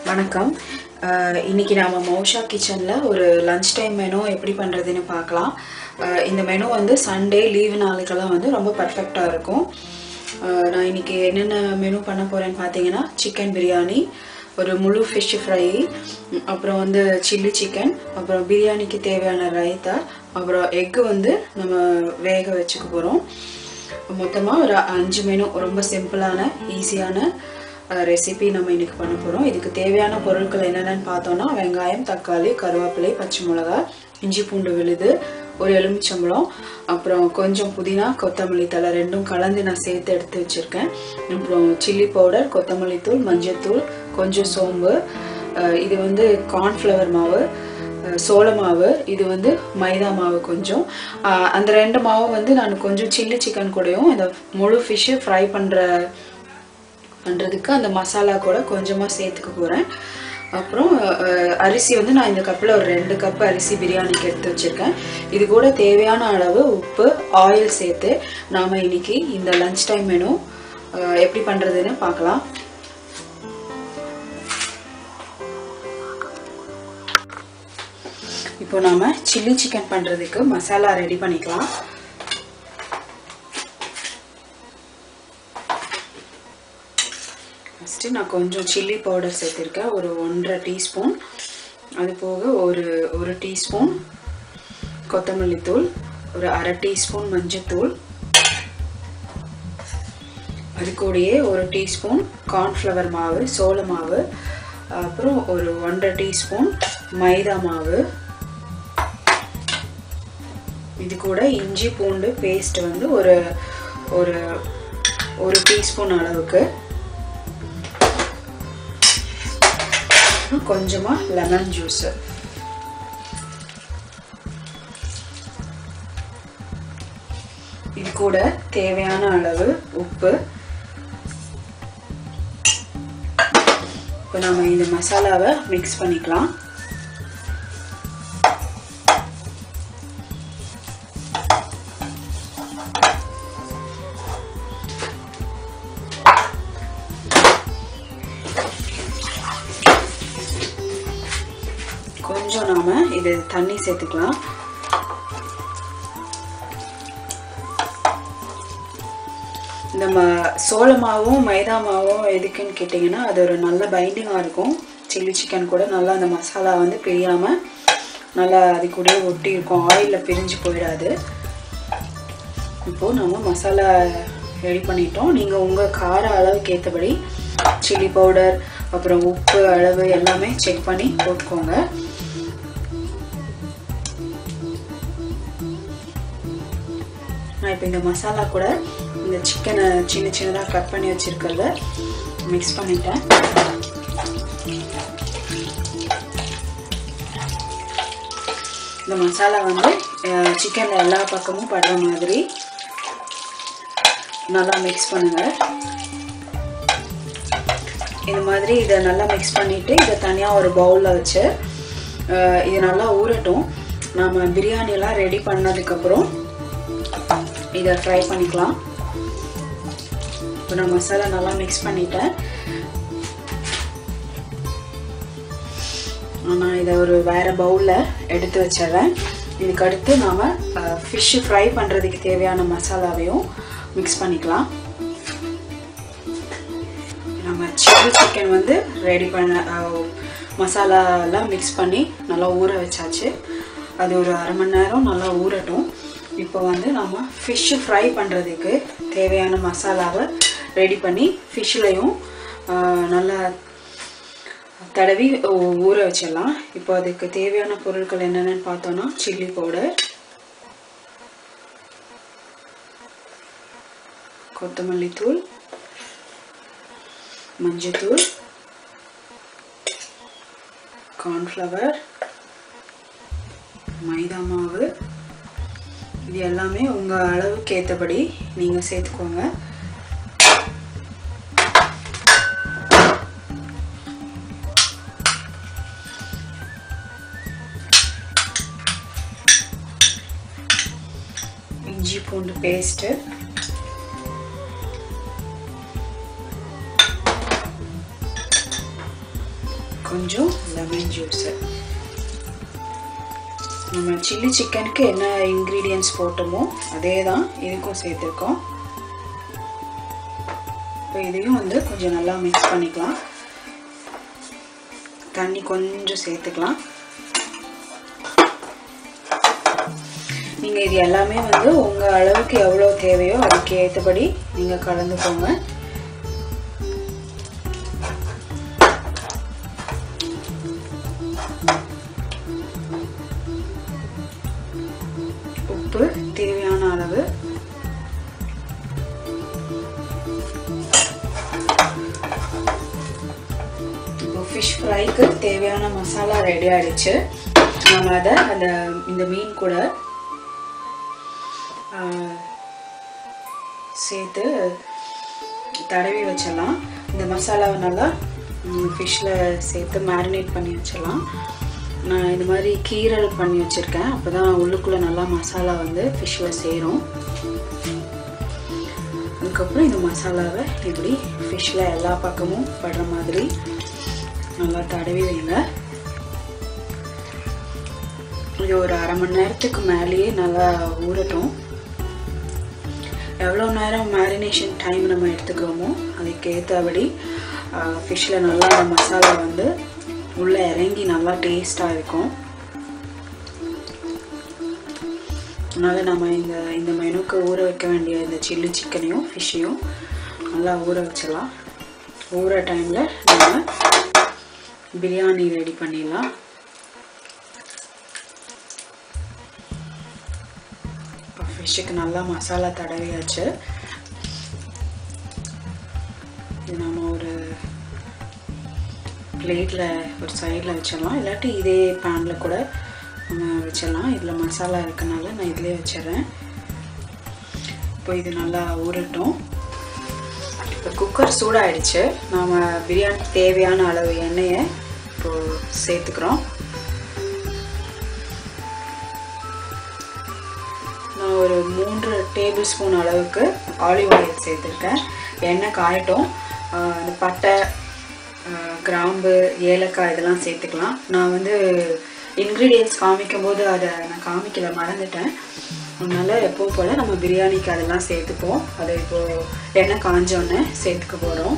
வணக்கம். இன்னைக்கு நாம மௌஷா கிச்சன்ல ஒரு லஞ்ச் டைம் மெனு எப்படி பண்றதுன்னு பார்க்கலாம். இந்த மெனு வந்து சண்டே லீவ் நாளுக்கெல்லாம் வந்து ரொம்ப பர்ஃபெக்ட்டா இருக்கும். நான் இன்னைக்கு என்னென்ன மெனு பண்ண போறேன்னு பார்த்தீங்கன்னா, சிக்கன் பிரியாணி, ஒரு முழு ஃபிஷ் ஃப்ரை, அப்புறம் வந்து சில்லி சிக்கன், அப்புறம் பிரியாணிக்கு தேவையான ரைத்தா, அப்புறம் எக்கு வந்து நம்ம வேக வச்சுக்க போகிறோம். மொத்தமாக ஒரு 5 மெனு, ரொம்ப சிம்பிளான ஈஸியான ரெசிபி நம்ம இன்னைக்கு பண்ண போகிறோம். இதுக்கு தேவையான பொருட்கள் என்னென்னு பார்த்தோன்னா, வெங்காயம், தக்காளி, கருவேப்பிலை, பச்சை மிளகாய், இஞ்சி பூண்டு விழுது, ஒரு எலுமிச்சம்பழம், அப்புறம் கொஞ்சம் புதினா, கொத்தமல்லி தழை ரெண்டும் கலந்து நான் சேர்த்து எடுத்து வச்சுருக்கேன். அப்புறம் சில்லி பவுடர், கொத்தமல்லி தூள், மஞ்சள், கொஞ்சம் சோம்பு, இது வந்து கார்ன்ஃப்ளவர் மாவு, சோள மாவு, இது வந்து மைதா மாவு கொஞ்சம். அந்த 2 மாவு வந்து நான் கொஞ்சம் சில்லி சிக்கன் கூடயும் இந்த முழு ஃபிஷ்ஷு ஃப்ரை பண்ணுறதுக்கு அந்த மசாலா கூட கொஞ்சமாக சேர்த்துக்க போகிறேன். அப்புறம் அரிசி வந்து நான் இந்த கப்பில் ஒரு 2 கப்பு அரிசி பிரியாணிக்கு எடுத்து வச்சுருக்கேன். இது கூட தேவையான அளவு உப்பு, ஆயில் சேர்த்து நாம் இன்னைக்கு இந்த லஞ்ச் டைம் மெனு எப்படி பண்ணுறதுன்னு பார்க்கலாம். இப்போ நாம் சில்லி சிக்கன் பண்ணுறதுக்கு மசாலா ரெடி பண்ணிக்கலாம். ஃபஸ்ட்டு நான் கொஞ்சம் சில்லி பவுடர் சேர்த்துருக்கேன், ஒரு 1.5 டீஸ்பூன். அது போக ஒரு டீஸ்பூன் கொத்தமல்லி தூள், ஒரு 1/2 டீஸ்பூன் மஞ்சத்தூள், அது கூடயே ஒரு டீஸ்பூன் கார்ன்ஃப்ளவர் மாவு, சோள மாவு, அப்புறம் ஒரு 1.5 டீஸ்பூன் மைதா மாவு, இது கூட இஞ்சி பூண்டு பேஸ்ட் வந்து ஒரு டீஸ்பூன் அளவுக்கு, கொஞ்சமா லெமன் ஜூஸ், இது கூட தேவையான அளவு உப்பு. இப்போ நம்ம இந்த மசாலாவை மிக்ஸ் பண்ணிக்கலாம். கொஞ்சம் நாம இது தண்ணி சேர்த்துக்கலாம். நம்ம சோள மாவும் மைதா மாவும் எதுக்குன்னு கேட்டிங்கன்னா, அது ஒரு நல்ல பைண்டிங்காக இருக்கும். சில்லி சிக்கன் கூட நல்லா அந்த மசாலா வந்து பிரியாமல் நல்லா அது கூட ஒட்டி இருக்கும், ஆயிலில் பிரிஞ்சு போயிடாது. இப்போது நம்ம மசாலா ரெடி பண்ணிட்டோம். நீங்கள் உங்கள் கார அளவுக்கு ஏற்றபடி சில்லி பவுடர், அப்புறம் உப்பு அளவு எல்லாமே செக் பண்ணி போட்டுக்கோங்க. நான் இப்போ இந்த மசாலா கூட இந்த சிக்கனை சின்னதாக கட் பண்ணி வச்சுருக்கிறத மிக்ஸ் பண்ணிட்டேன். இந்த மசாலா வந்து சிக்கனில் எல்லா பக்கமும் படுற மாதிரி நல்லா மிக்ஸ் பண்ணுங்கள். இந்த மாதிரி இதை நல்லா மிக்ஸ் பண்ணிவிட்டு இதை தனியாக ஒரு பவுலில் வச்சு இது நல்லா ஊறட்டும். நம்ம பிரியாணியெல்லாம் ரெடி பண்ணதுக்கப்புறம் இதை ஃப்ரை பண்ணிக்கலாம். இப்போ நான் மசாலா நல்லா மிக்ஸ் பண்ணிட்டேன். நான் இதை ஒரு வேறு பவுலில் எடுத்து வச்சிடுறேன். இதுக்கு அடுத்து நாம் ஃபிஷ்ஷு ஃப்ரை பண்ணுறதுக்கு தேவையான மசாலாவையும் மிக்ஸ் பண்ணிக்கலாம். நம்ம சில்லி சிக்கன் வந்து ரெடி பண்ண மசாலாலாம் மிக்ஸ் பண்ணி நல்லா ஊற வச்சாச்சு. அது ஒரு 1/2 மணி நேரம் நல்லா ஊறட்டும். இப்போ வந்து நம்ம ஃபிஷ்ஷு ஃப்ரை பண்ணுறதுக்கு தேவையான மசாலாவை ரெடி பண்ணி ஃபிஷ்லையும் நல்லா தடவி ஊற வச்சிடலாம். இப்போ அதுக்கு தேவையான பொருட்கள் என்னென்னு பார்த்தோன்னா, சில்லி பவுடர், கொத்தமல்லி தூள், மஞ்சத்தூள், கார்ன்ஃப்ளவர், மைதா மாவு, இது எல்லாமே உங்கள் அளவுக்கு ஏற்றபடி நீங்கள் சேர்த்துக்கோங்க. இஞ்சி பூண்டு பேஸ்ட்டு, கொஞ்சம் லெமன் ஜூஸ். நம்ம சில்லி சிக்கனுக்கு என்ன இன்க்ரீடியன்ட்ஸ் போட்டோமோ அதே தான் இதுக்கும் சேர்த்துருக்கோம். இப்போ இதையும் வந்து கொஞ்சம் நல்லா மிக்ஸ் பண்ணிக்கலாம். தண்ணி கொஞ்சம் சேர்த்துக்கலாம். நீங்கள் இது எல்லாமே வந்து உங்கள் அளவுக்கு எவ்வளோ தேவையோ அதுக்கு ஏற்றபடி நீங்கள் கலந்துக்கோங்க. உப்பு தேவையான அளவு. இப்போ ஃபிஷ் ஃப்ரைக்கு தேவையான மசாலா ரெடி ஆகிடுச்சு. நம்ம அதை இந்த மீன் கூட சேர்த்து தடவி வச்சிடலாம். இந்த மசாலாவை நல்லா ஃபிஷ்ஷில் சேர்த்து மேரினேட் பண்ணி வச்சிடலாம். நான் இது மாதிரி கீரல் பண்ணி வச்சுருக்கேன். அப்போ தான் உள்ளுக்குள்ளே நல்லா மசாலா வந்து ஃபிஷ்ஷில் சேரும். அதுக்கப்புறம் இந்த மசாலாவை இப்படி ஃபிஷ்ஷில் எல்லா பக்கமும் படுற மாதிரி நல்லா தடவி வைங்க. இது ஒரு அரை மணி நேரத்துக்கு மேலேயே நல்லா ஊறட்டும். எவ்வளோ நேரம் மேரினேஷன் டைம் நம்ம எடுத்துக்கிறோமோ அதுக்கேற்றபடி ஃபிஷ்ஷில் நல்லா அந்த மசாலா வந்து உள்ளே இறங்கி நல்லா டேஸ்ட்டாக இருக்கும். அதனால் நம்ம இந்த மெனுக்கு ஊற வைக்க வேண்டிய இந்த சில்லி சிக்கனையும் ஃபிஷ்ஷையும் நல்லா ஊற வச்சிடலாம். ஊற டைமில் நம்ம பிரியாணி ரெடி பண்ணிடலாம். ஃபிஷ்ஷுக்கு நல்லா மசாலா தடவியாச்சு. இது நம்ம ஒரு பிளேட்டில் ஒரு சைடில் வச்சிடலாம். இல்லாட்டி இதே பேனில் கூட நம்ம வச்சிடலாம். இதில் மசாலா இருக்கனால நான் இதிலே வச்சிடறேன். இப்போ இது நல்லா ஊறட்டும். இப்போ குக்கர் சூடாகிடுச்சு. நாம் பிரியாணிக்கு தேவையான அளவு எண்ணெயை இப்போது சேர்த்துக்கிறோம். நான் ஒரு 3 டேபிள் ஸ்பூன் அளவுக்கு ஆலிவ் ஆயில் சேர்த்துருக்கேன். எண்ணெய் காயட்டும். இந்த பட்டை, கிராம்பு, ஏலக்காய் இதெல்லாம் சேர்த்துக்கலாம். நான் வந்து இன்க்ரீடியன்ட்ஸ் காமிக்கும் போது அதை நான் காமிக்கல, மறந்துட்டேன். அதனால் எப்பவும் போல் நம்ம பிரியாணிக்கு அதெல்லாம் சேர்த்துப்போம். அதை இப்போது எண்ணெய் காஞ்சோடனே சேர்த்துக்க போகிறோம்.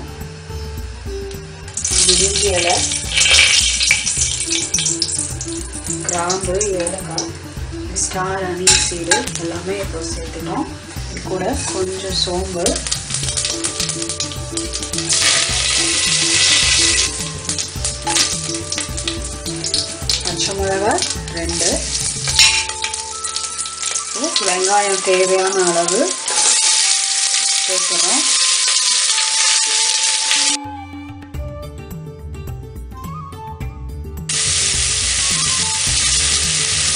பிரிஞ்சி இலை, கிராம்பு, ஏலக்காய், ஸ்டார் அனீஸ் சீடு எல்லாமே இப்போ சேர்த்துட்டோம். இது கூட கொஞ்சம் சோம்பு, பச்சை மிளகாய் 2, வெங்காயம் தேவையான அளவு சேர்த்துறோம்.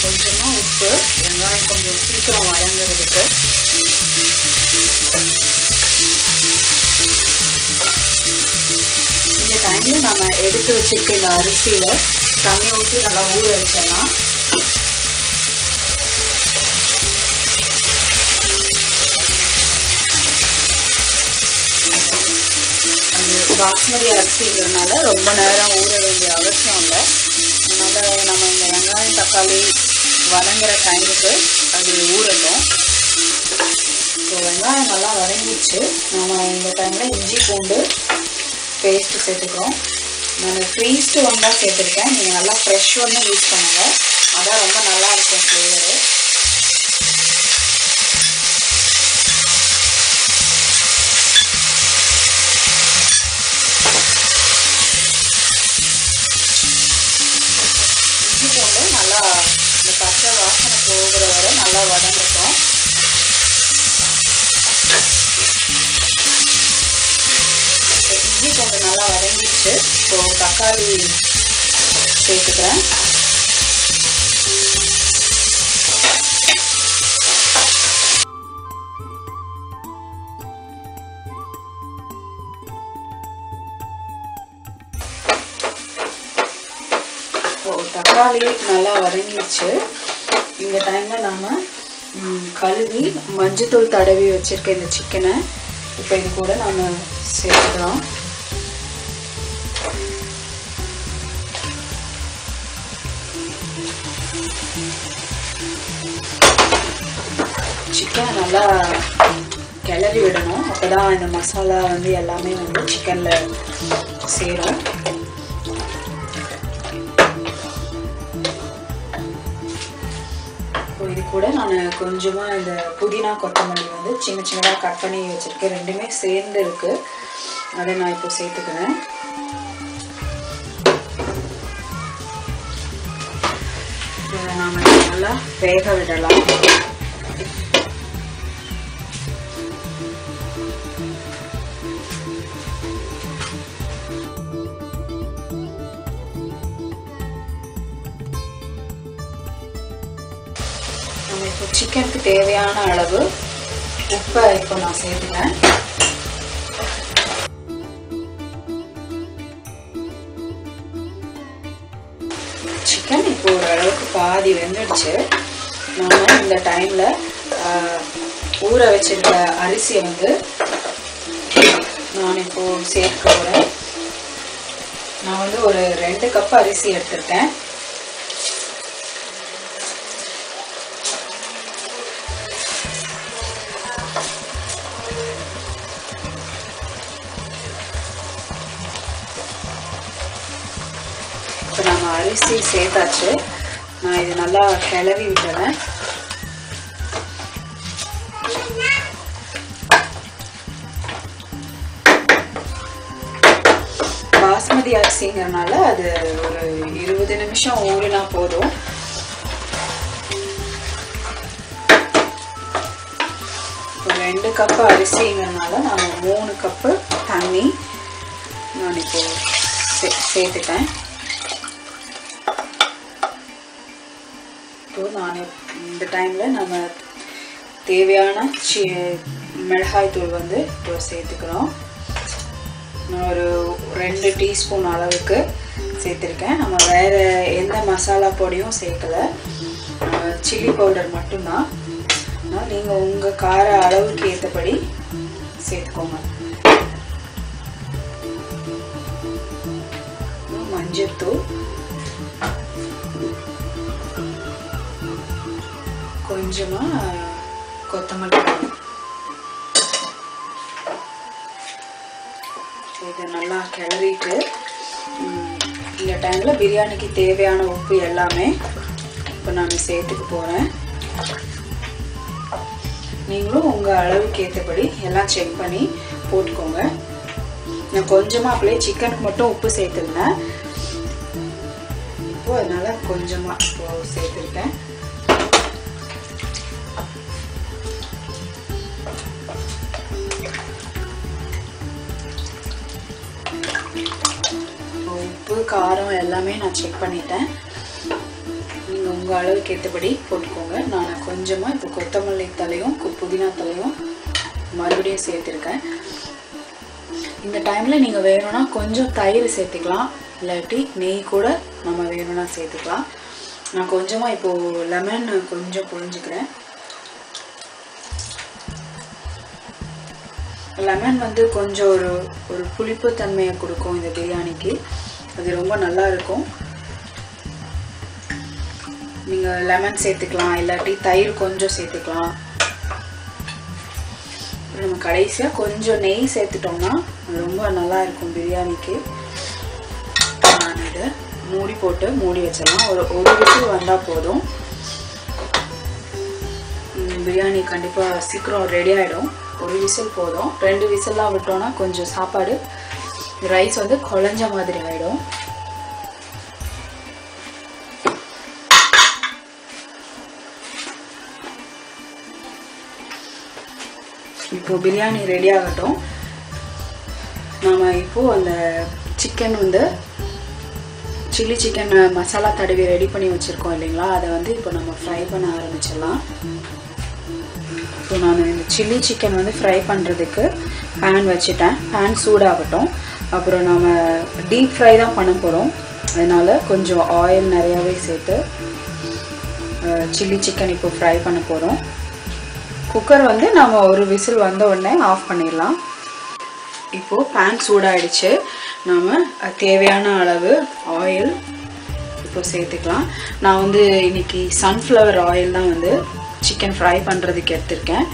கொஞ்சமாக உப்பு, வெங்காயம் கொஞ்சம் சீக்கிரம் வதங்குறதுக்கு. இந்த டைமில் நம்ம எடுத்து வச்சிருக்க இந்த அரிசியில் தண்ணி ஊற்றி நல்லா ஊற வச்சிடலாம். பாஸ்மதி அரிசிங்கிறதுனால ரொம்ப நேரம் ஊற வேண்டிய அவசியம் இல்லை. அதனால் நம்ம இந்த வெங்காயம் தக்காளி வதங்குற டைமுக்கு அது ஊறட்டும். ஸோ வெங்காயம் நல்லா வதங்கிச்சு. நம்ம இந்த டைமில் இஞ்சி பூண்டு பேஸ்ட்டு சேர்த்துக்கிறோம். நான் ஃப்ரீஸ்டு ஒன்றா சேர்த்துருக்கேன். நீங்கள் நல்லா ஃப்ரெஷ் ஒன்று யூஸ் பண்ணுங்கள், அதான் ரொம்ப நல்லாயிருக்கும் ஃப்ளேவரு. நல்லா இந்த பச்சை வாசனை போகிற வரை நல்லா வதங்கட்டும். இஞ்சி கொஞ்சம் நல்லா வதங்கிடுச்சு. இப்போ தக்காளி சேர்த்துக்கிறேன். தக்காளி நல்லா வதங்கிடுச்சு. இந்த டைமில் நாம் கழுவி மஞ்சத்தூள் தடவி வச்சுருக்க இந்த சிக்கனை இப்போ இது கூட நாம் சேர்த்துக்கலாம். சிக்கன் நல்லா கிளறி விடணும். அப்போ தான் இந்த மசாலா வந்து எல்லாமே வந்து சிக்கனில் சேரும். இது கூட நான் கொஞ்சமாக இந்த புதினா கொத்தமல்லி வந்து சின்ன சின்னதாக கட் பண்ணி வச்சுருக்கேன். ரெண்டுமே சேர்ந்து இருக்குது. அதை நான் இப்போ சேர்த்துக்கிறேன். இதை நாம் நல்லா வேக விடலாம். நம்ம இப்போ சிக்கனுக்கு தேவையான அளவு உப்பை இப்போ நான் சேர்த்துக்கிறேன். சிக்கன் இப்போ ஓரளவுக்கு பாதி வெந்துடுச்சு. நம்ம இந்த டைமில் ஊற வச்சிருக்க அரிசியை வந்து நான் இப்போ சேர்க்க போகிறேன். நான் வந்து ஒரு 2 கப் அரிசி எடுத்துருக்கேன். இப்போ நம்ம அரிசி சேர்த்தாச்சு. நான் இது நல்லா கிளறி விட்டுறேன். பாஸ்மதி அரிசிங்கிறனால அது ஒரு 20 நிமிஷம் ஊறினா போதும். இப்போ 2 கப்பு அரிசிங்கிறனால நான் 3 கப்பு தண்ணி நான் இப்போ சேர்த்துட்டேன். இப்போ நான் இந்த டைமில் நம்ம தேவையான மிளகாய் தூள் வந்து இப்போ சேர்த்துக்கிறோம். நான் ஒரு 2 டீஸ்பூன் அளவுக்கு சேர்த்துருக்கேன். நம்ம வேறு எந்த மசாலா பொடியும் சேர்க்கலை, சில்லி பவுடர் மட்டும்தான். நீங்கள் உங்கள் கார அளவுக்கு ஏற்றபடி சேர்த்துக்கோங்க. மஞ்சள்தூள், கொஞ்சமாக கொத்தமல்லி. இதை நல்லா கிளறிட்டு இந்த டைமில் பிரியாணிக்கு தேவையான உப்பு எல்லாமே இப்போ நான் சேர்த்துக்க போகிறேன். நீங்களும் உங்கள் அளவுக்கு ஏற்றபடி எல்லாம் செக் பண்ணி போட்டுக்கோங்க. நான் கொஞ்சமாக அப்படியே சிக்கனுக்கு மட்டும் உப்பு சேர்த்துருந்தேன். இப்போது அதனால் கொஞ்சமாக இப்போ சேர்த்துருக்கேன். உப்பு காரம் எல்லாமே நான் செக் பண்ணிட்டேன். நீங்கள் உங்கள் அளவுக்கு ஏற்றபடி போட்டுக்கோங்க. நான் கொஞ்சமாக இப்போ கொத்தமல்லி தலையும் புதினா தலையும் மறுபடியும் சேர்த்துருக்கேன். இந்த டைமில் நீங்கள் வேணும்னா கொஞ்சம் தயிர் சேர்த்துக்கலாம், இல்லாட்டி நெய் கூட நம்ம வேணும்னா சேர்த்துக்கலாம். நான் கொஞ்சமாக இப்போது லெமன் கொஞ்சம் புழிஞ்சுக்கிறேன். லெமன் வந்து கொஞ்சம் ஒரு புளிப்பு தன்மையை கொடுக்கும் இந்த பிரியாணிக்கு. அது ரொம்ப நல்லா இருக்கும். நீங்கள் லெமன் சேர்த்துக்கலாம், இல்லாட்டி தயிர் கொஞ்சம் சேர்த்துக்கலாம். நம்ம கடைசியாக கொஞ்சம் நெய் சேர்த்துட்டோம்னா ரொம்ப நல்லா இருக்கும் பிரியாணிக்கு. நான் இதை மூடி போட்டு மூடி வச்சிடலாம். ஒரு விசில் வந்தால் போதும். பிரியாணி கண்டிப்பாக சீக்கிரம் ரெடி ஆகிடும். ஒரு விசில் போதும். 2 விசில்லாம் விட்டோன்னா கொஞ்சம் சாப்பாடு ரைஸ் வந்து குழஞ்ச மாதிரி ஆகிடும். இப்போ பிரியாணி ரெடி ஆகட்டும். நாம் இப்போது அந்த சிக்கன் வந்து சில்லி சிக்கன் மசாலா தடவி ரெடி பண்ணி வச்சுருக்கோம் இல்லைங்களா, அதை வந்து இப்போ நம்ம ஃப்ரை பண்ண ஆரம்பிச்சிடலாம். இப்போ நான் இந்த சில்லி சிக்கன் வந்து ஃப்ரை பண்ணுறதுக்கு பேன் வச்சுட்டேன். பேன் சூடாகட்டும். அப்புறம் நாம் டீப் ஃப்ரை தான் பண்ண போகிறோம். அதனால் கொஞ்சம் ஆயில் நிறையாவே சேர்த்து சில்லி சிக்கன் இப்போ ஃப்ரை பண்ண போகிறோம். குக்கர் வந்து நம்ம ஒரு விசில் வந்த உடனே ஆஃப் பண்ணிடலாம். இப்போது பேன் சூடாகிடுச்சு. நாம் தேவையான அளவு ஆயில் இப்போ சேர்த்துக்கலாம். நான் வந்து இன்றைக்கி சன்ஃப்ளவர் ஆயில் தான் வந்து சிக்கன் ஃப்ரை பண்ணுறதுக்கு எடுத்திருக்கேன்.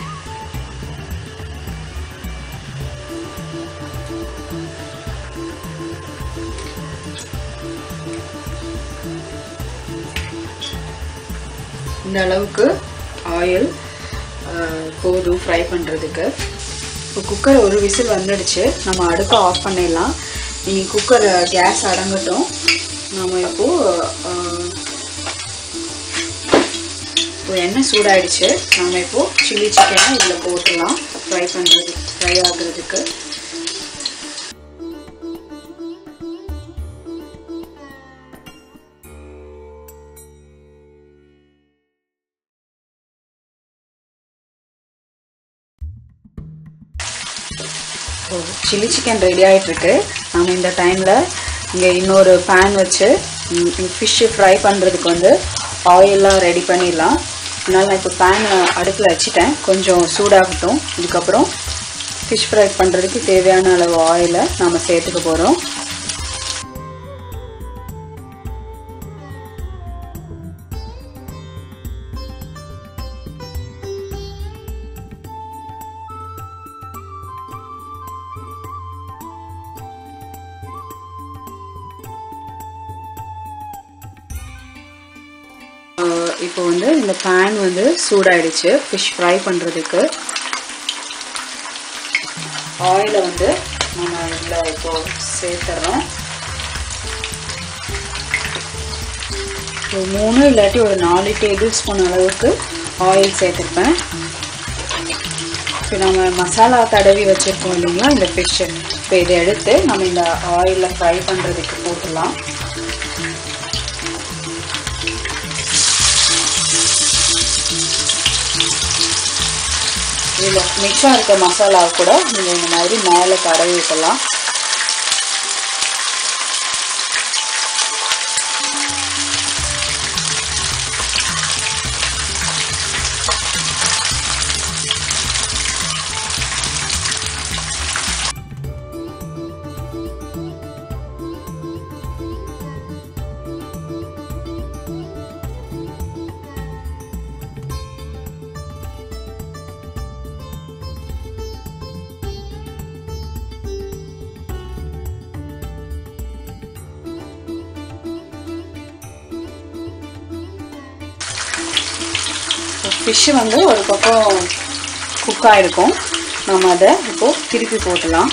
இந்த அளவுக்கு ஆயில் போதும் ஃப்ரை பண்ணுறதுக்கு. இப்போ குக்கர் ஒரு விசில் வந்துடுச்சு. நம்ம அடுப்பை ஆஃப் பண்ணிடலாம். இனி குக்கர் கேஸ் அடங்கட்டும். நம்ம இப்போ எண்ணெய் சூடாயிடுச்சு. நம்ம இப்போது சில்லி சிக்கனை இதில் போட்டுடலாம் ஃப்ரை ஆகுறதுக்கு. சில்லி சிக்கன் ரெடி ஆகிட்டுருக்கு. நம்ம இந்த டைமில் இங்கே இன்னொரு பேன் வச்சு ஃபிஷ்ஷு ஃப்ரை பண்ணுறதுக்கு ஆயிலெலாம் ரெடி பண்ணிடலாம். அதனால் நான் இப்போ பேன் அடுப்பில் வச்சுட்டேன். கொஞ்சம் சூடாகட்டும். இதுக்கப்புறம் ஃபிஷ் ஃப்ரை பண்ணுறதுக்கு தேவையான அளவு ஆயிலை நாம் சேர்த்துக்க போகிறோம். இப்போ இந்த பேன் சூடாயிடுச்சு. ஃபிஷ் ஃப்ரை பண்ணுறதுக்கு ஆயிலை நம்ம இதில் இப்போ சேர்த்துறோம். 3 இல்லாட்டி ஒரு 4 டேபிள் ஸ்பூன் அளவுக்கு ஆயில் சேர்த்துருப்பேன். இப்போ நம்ம மசாலா தடவி வச்சுருக்கோம் இல்லைங்களா இந்த ஃபிஷ்ஷு. இப்போ இதை எடுத்து நம்ம இந்த ஆயிலில் ஃப்ரை பண்ணுறதுக்கு போட்டுடலாம். இதில் மிச்சம் இருக்க மசாலா கூட நீங்கள் இந்த மாதிரி மேலே தடவி விட்டலாம். ஃபிஷ்ஷு ஒரு பக்கம் குக் ஆகிருக்கும். நம்ம அதை இப்போது திருப்பி போட்டலாம்.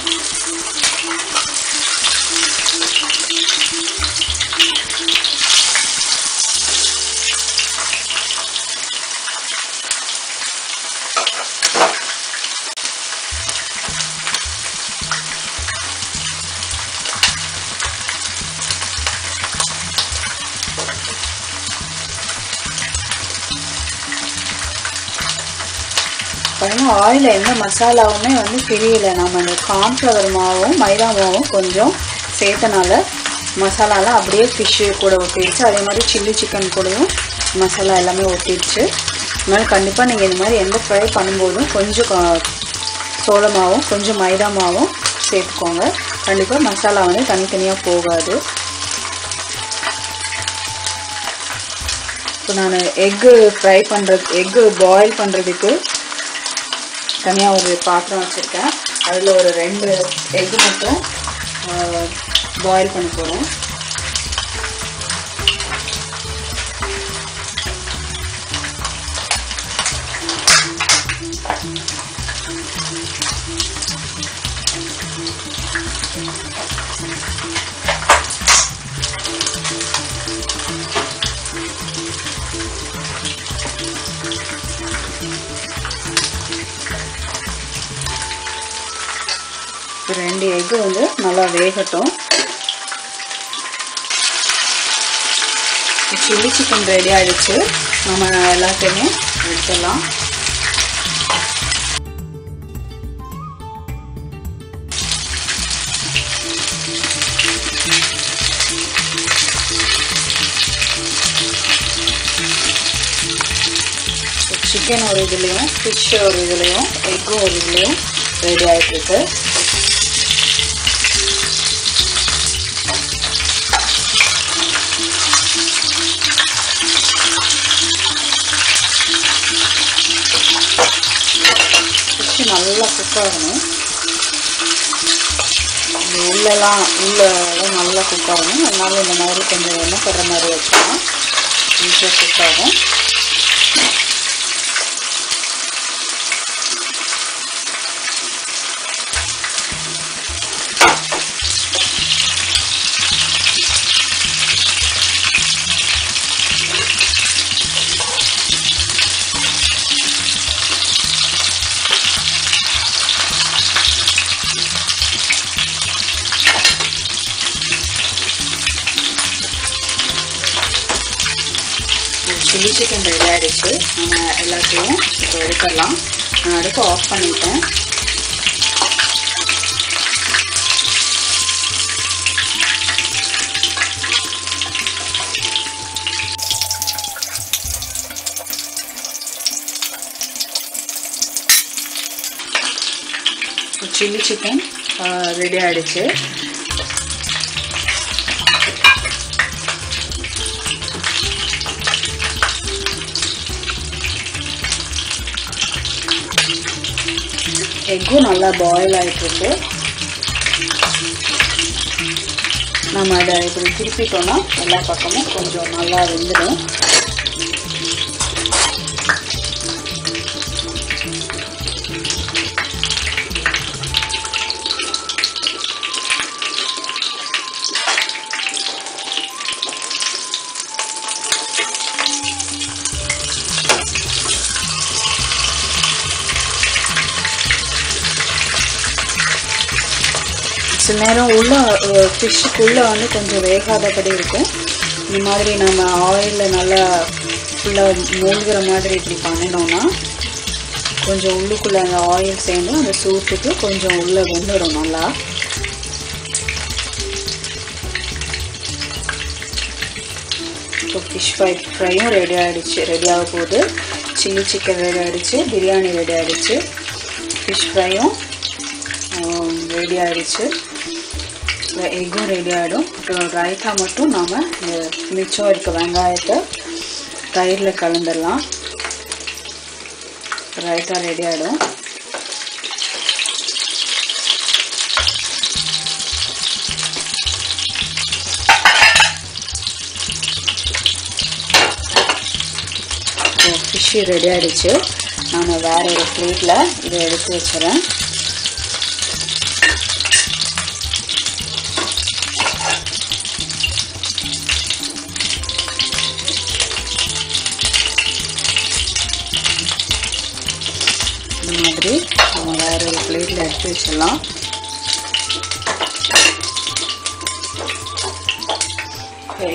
பாருங்கள், ஆயிலில் எந்த மசாலாவுமே தெரியல. நம்ம இந்த கார்ன்ஃப்ளவர் மாவும் மைதா மாவும் கொஞ்சம் சேர்த்தனால மசாலாலாம் அப்படியே ஃபிஷ்ஷு கூட ஒட்டிடுச்சு. அதே மாதிரி சில்லி சிக்கன் கூடயும் மசாலா எல்லாமே ஒட்டிடுச்சு. அதனால் கண்டிப்பாக நீங்கள் இந்த மாதிரி எந்த ஃப்ரை பண்ணும்போதும் கொஞ்சம் சோள மாவும் கொஞ்சம் மைதா மாவும் சேர்த்துக்கோங்க. கண்டிப்பாக மசாலா தனித்தனியாக போகாது. இப்போ நான் எக்கு பாயில் பண்ணுறதுக்கு தனியாக ஒரு பாத்திரம் வச்சுருக்கேன். அதில் ஒரு 2 எக்கு மட்டும் பாயில் பண்ண போகிறோம். ரெண்டு எக்கு நல்லா வேகட்டும். சில்லி சிக்கன் ரெடி ஆகிடுச்சு. நம்ம எல்லாத்தையுமே எடுத்துடலாம். சிக்கன் ஒரு இதுலேயும் ஃபிஷ் ஒரு இதுலேயும் எக்கும் ஒரு இதுலேயும் ரெடி ஆகிட்டுருக்கு. நல்லா குக் ஆகணும். உள்ளெல்லாம் நல்லா குக் ஆகணும். அதனால இந்த மாதிரி கொஞ்சம் எண்ணெய் படுற மாதிரி வச்சோம்னா ஈஸியாக குக் ஆகும். சில்லி சிக்கன் ரெடி ஆகிடுச்சு. நம்ம எல்லாத்தையும் இப்போ எடுக்கலாம். நான் அடுப்பு ஆஃப் பண்ணிட்டேன். சில்லி சிக்கன் ரெடி ஆகிடுச்சு. எக்கும் நல்லா பாயில் ஆகிட்டுருக்கு. நம்ம அதை இப்படி திருப்பிட்டோம்னா எல்லா பக்கமும் கொஞ்சம் நல்லா வெந்துடும். சில நேரம் உள்ள ஃபிஷ்ஷுக்குள்ளே வந்து கொஞ்சம் வேகாதபடி இருக்கும். இந்த மாதிரி நம்ம ஆயிலில் நல்லா ஃபுல்லாக மூழ்கிற மாதிரி இப்படி பண்ணினோன்னா கொஞ்சம் உள்ளுக்குள்ளே அந்த ஆயில் சேர்ந்து அந்த சூப்புக்கு கொஞ்சம் உள்ளே வெந்துடும் நல்லா. இப்போ ஃபிஷ் ஃப்ரையும் ரெடி ஆகிடுச்சு, ரெடி ஆக போகுது. சில்லி சிக்கன் ரெடி ஆகிடுச்சு, பிரியாணி ரெடி ஆகிடுச்சு, ஃபிஷ் ஃப்ரையும் ரெடி ஆகிடுச்சு, எக்கும் ரெடி ஆகிடும். அப்புறம் ரைத்தா மட்டும் நாம் மிச்சம் இருக்க வெங்காயத்தை தயிரில் கலந்துடலாம். ரைத்தா ரெடி ஆகிடும். ஃபிஷ்ஷு ரெடி ஆகிடுச்சு. நான் வேறு ஒரு பிளேட்டில் இதை எடுத்து வச்சுறேன். இந்த மாதிரி நம்ம வேறு ஒரு பிளேட்டில் எடுத்து வச்சிடலாம்.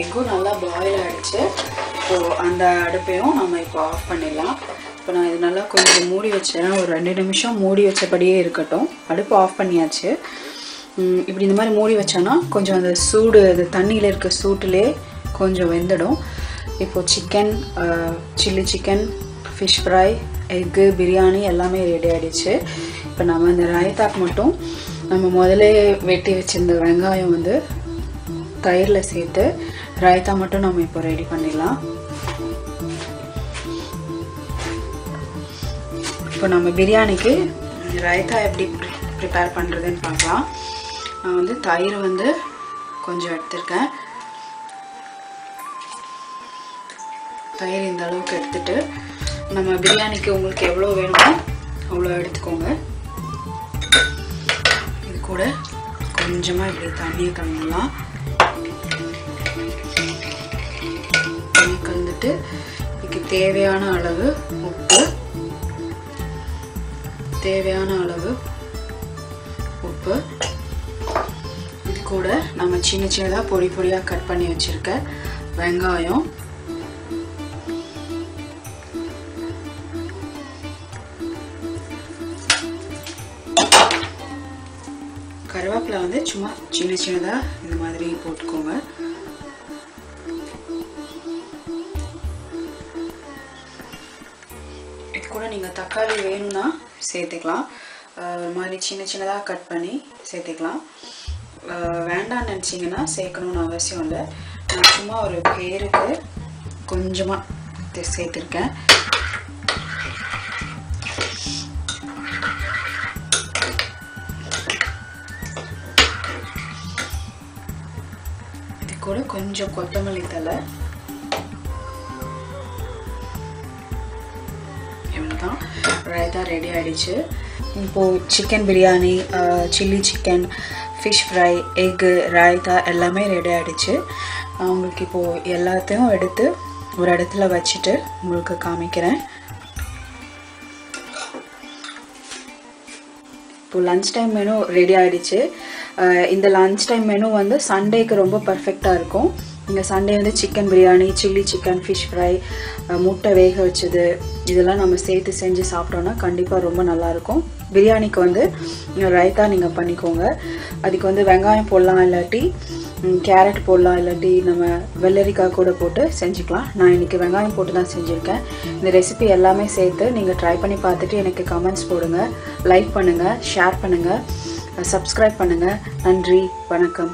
எக்கும் நல்லா பாயில் ஆகிடுச்சு. ஸோ அந்த அடுப்பையும் நம்ம இப்போ ஆஃப் பண்ணிடலாம். இப்போ நான் இது நல்லா கொஞ்சம் மூடி வச்சேன். ஒரு 2 நிமிஷம் மூடி வச்சபடியே இருக்கட்டும். அடுப்பு ஆஃப் பண்ணியாச்சு. இப்படி இந்த மாதிரி மூடி வச்சோன்னா கொஞ்சம் அந்த சூடு, அது தண்ணியில் இருக்க சூட்டுலே கொஞ்சம் வெந்துடும். இப்போது chicken, chilli chicken, fish fry, egg, biryani எல்லாமே ரெடி ஆகிடுச்சு. இப்போ நம்ம இந்த ரைத்தாக்கு மட்டும் நம்ம முதலே வெட்டி வச்சுருந்த வெங்காயம் வந்து தயிரில் சேர்த்து ரைத்தா மட்டும் நம்ம இப்போ ரெடி பண்ணிடலாம். இப்போ நம்ம பிரியாணிக்கு ரைத்தா எப்படி ப்ரிப்பேர் பண்ணுறதுன்னு பார்க்கலாம். நான் வந்து தயிர் வந்து கொஞ்சம் எடுத்திருக்கேன். தயிர் இந்த அளவுக்கு எடுத்துட்டு நம்ம பிரியாணிக்கு உங்களுக்கு எவ்வளோ வேணுமோ அவ்வளோ எடுத்துக்கோங்க. இது கூட கொஞ்சமாக இப்படி தண்ணியை கலந்துடலாம். தண்ணி கலந்துட்டு இதுக்கு தேவையான அளவு உப்பு, இது கூட நம்ம சின்ன சின்னதாக பொடி பொடியாக கட் பண்ணி வச்சுருக்க வெங்காயம், கருவேப்பிலை வந்து சும்மா சின்ன சின்னதாக இந்த மாதிரி போட்டுக்கோங்க. இது கூட நீங்கள் தக்காளி வேணும்னா சேர்த்துக்கலாம். ஒரு மாதிரி சின்ன சின்னதாக கட் பண்ணி சேர்த்துக்கலாம். வேண்டாம்னு நினச்சிங்கன்னா சேர்க்கணுன்னு அவசியம் இல்லை. நான் சும்மா ஒரு பேருக்கு கொஞ்சமாக சேர்த்துருக்கேன். கூட கொஞ்சம் கொத்தமல்லி தழை. இவ்வளோதான், ரைத்தா ரெடி ஆகிடுச்சு. இப்போது chicken biryani, chilli chicken, fish fry, egg, raita எல்லாமே ரெடி ஆகிடுச்சு. நான் உங்களுக்கு இப்போது எல்லாத்தையும் எடுத்து ஒரு இடத்துல வச்சுட்டு உங்களுக்கு காமிக்கிறேன். இப்போது லன்ச் டைம் மெனு ரெடி ஆகிடுச்சு. இந்த லன்ச் டைம் மெனு வந்து சண்டேக்கு ரொம்ப பர்ஃபெக்டாக இருக்கும். இங்கே சண்டே வந்து chicken biryani, chilli chicken, fish fry, முட்டை வேக வச்சது இதெல்லாம் நம்ம சேர்த்து செஞ்சு சாப்பிட்டோன்னா கண்டிப்பாக ரொம்ப நல்லாயிருக்கும். பிரியாணிக்கு வந்து ரைத்தா நீங்கள் பண்ணிக்கோங்க. அதுக்கு வந்து வெங்காயம் போடலாம், இல்லாட்டி கேரட் போடலாம், இல்லாட்டி நம்ம வெள்ளரிக்காய் கூட போட்டு செஞ்சுக்கலாம். நான் இன்றைக்கி வெங்காயம் போட்டு தான் செஞ்சுருக்கேன். இந்த ரெசிபி எல்லாமே சேர்த்து நீங்கள் ட்ரை பண்ணி பார்த்துட்டு எனக்கு கமெண்ட்ஸ் போடுங்க, லைக் பண்ணுங்கள், ஷேர் பண்ணுங்கள், சப்ஸ்கிரைப் பண்ணுங்கள். நன்றி, வணக்கம்.